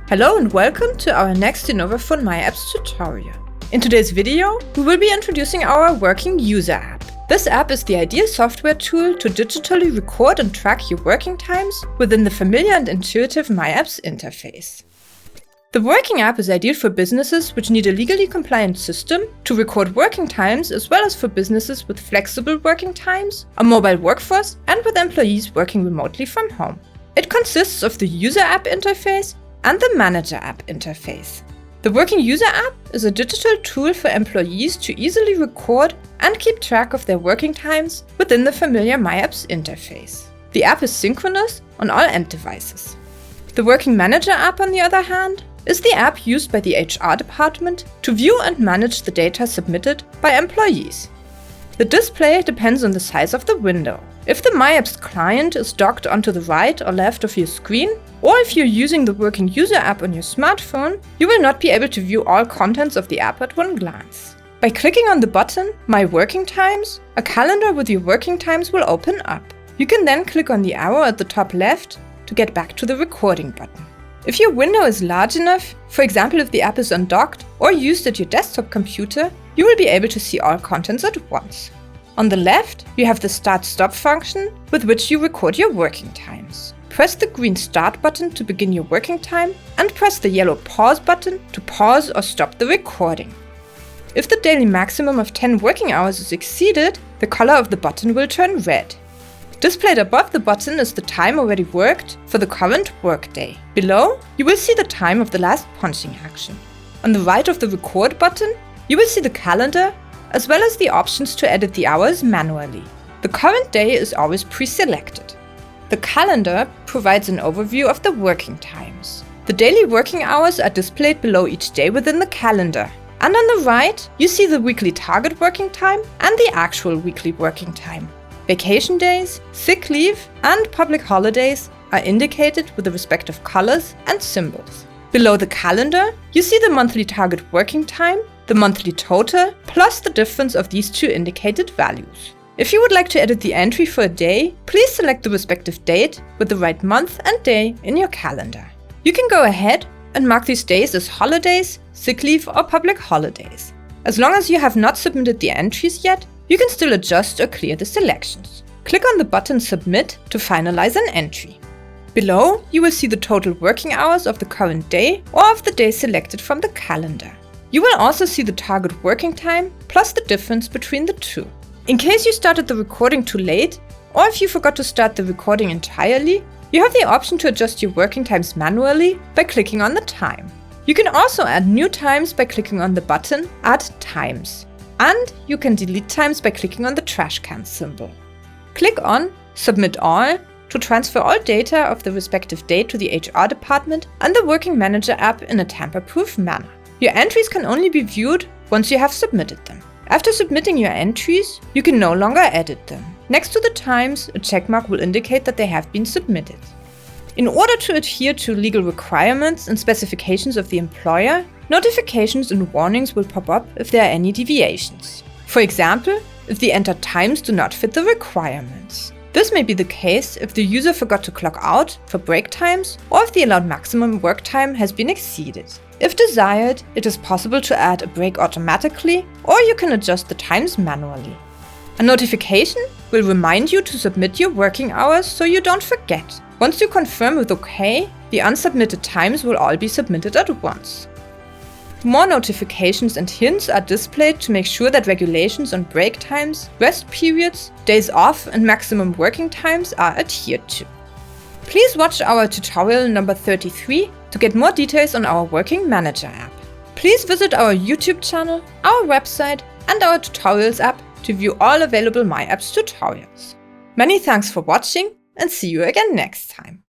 Hello and welcome to our next innovaphone myApps tutorial. In today's video, we will be introducing our working user app. This app is the ideal software tool to digitally record and track your working times within the familiar and intuitive myApps interface. The working app is ideal for businesses which need a legally compliant system to record working times, as well as for businesses with flexible working times, a mobile workforce, and with employees working remotely from home. It consists of the user app interface and the manager app interface. The working user app is a digital tool for employees to easily record and keep track of their working times within the familiar myApps interface. The app is synchronous on all end devices. The working manager app, on the other hand, is the app used by the HR department to view and manage the data submitted by employees. The display depends on the size of the window. If the myApps client is docked onto the right or left of your screen, or if you're using the working user app on your smartphone, you will not be able to view all contents of the app at one glance. By clicking on the button My Working Times, a calendar with your working times will open up. You can then click on the arrow at the top left to get back to the recording button. If your window is large enough, for example if the app is undocked or used at your desktop computer, you will be able to see all contents at once. On the left, you have the Start-Stop function with which you record your working times. Press the green Start button to begin your working time and press the yellow Pause button to pause or stop the recording. If the daily maximum of 10 working hours is exceeded, the color of the button will turn red. Displayed above the button is the time already worked for the current workday. Below, you will see the time of the last punching action. On the right of the Record button, you will see the calendar as well as the options to edit the hours manually. The current day is always pre-selected. The calendar provides an overview of the working times. The daily working hours are displayed below each day within the calendar. And on the right, you see the weekly target working time and the actual weekly working time. Vacation days, sick leave, and public holidays are indicated with the respective colors and symbols. Below the calendar, you see the monthly target working time, the monthly total, plus the difference of these two indicated values. If you would like to edit the entry for a day, please select the respective date with the right month and day in your calendar. You can go ahead and mark these days as holidays, sick leave, or public holidays. As long as you have not submitted the entries yet, you can still adjust or clear the selections. Click on the button Submit to finalize an entry. Below, you will see the total working hours of the current day or of the day selected from the calendar. You will also see the target working time plus the difference between the two. In case you started the recording too late, or if you forgot to start the recording entirely, you have the option to adjust your working times manually by clicking on the time. You can also add new times by clicking on the button Add Times. And you can delete times by clicking on the trash can symbol. Click on Submit All to transfer all data of the respective day to the HR department and the Working Manager app in a tamper-proof manner. Your entries can only be viewed once you have submitted them. After submitting your entries, you can no longer edit them. Next to the times, a checkmark will indicate that they have been submitted. In order to adhere to legal requirements and specifications of the employer, notifications and warnings will pop up if there are any deviations. For example, if the entered times do not fit the requirements. This may be the case if the user forgot to clock out for break times or if the allowed maximum work time has been exceeded. If desired, it is possible to add a break automatically, or you can adjust the times manually. A notification will remind you to submit your working hours so you don't forget. Once you confirm with OK, the unsubmitted times will all be submitted at once. More notifications and hints are displayed to make sure that regulations on break times, rest periods, days off, and maximum working times are adhered to. Please watch our tutorial number 33 to get more details on our Working Manager app. Please visit our YouTube channel, our website, and our tutorials app to view all available myApps tutorials. Many thanks for watching, and see you again next time.